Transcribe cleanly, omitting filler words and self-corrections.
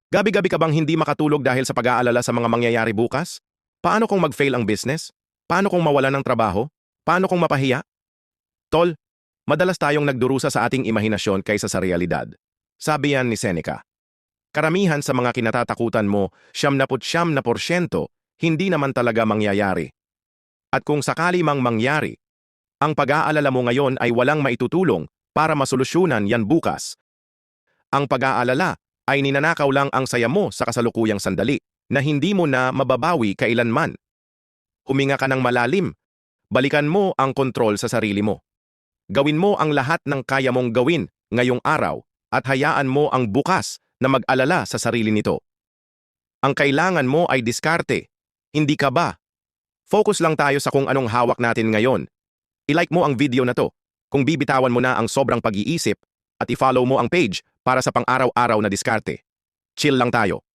Gabi-gabi ka bang hindi makatulog dahil sa pag-aalala sa mga mangyayari bukas? Paano kung mag-fail ang business? Paano kung mawalan ng trabaho? Paano kung mapahiya? Tol, madalas tayong nagdurusa sa ating imahinasyon kaysa sa realidad. Sabi yan ni Seneca. Karamihan sa mga kinatatakutan mo, 99% hindi naman talaga mangyayari. At kung sakali mang mangyari, ang pag-aalala mo ngayon ay walang maitutulong para masolusyonan yan bukas. Ang pag-aalala ay ninanakaw lang ang saya mo sa kasalukuyang sandali na hindi mo na mababawi kailanman. Huminga ka ng malalim. Balikan mo ang kontrol sa sarili mo. Gawin mo ang lahat ng kaya mong gawin ngayong araw at hayaan mo ang bukas na mag-alala sa sarili nito. Ang kailangan mo ay diskarte, hindi ka ba? Focus lang tayo sa kung anong hawak natin ngayon. I-like mo ang video na to kung bibitawan mo na ang sobrang pag-iisip at i-follow mo ang page para sa pang-araw-araw na diskarte. Chill lang tayo.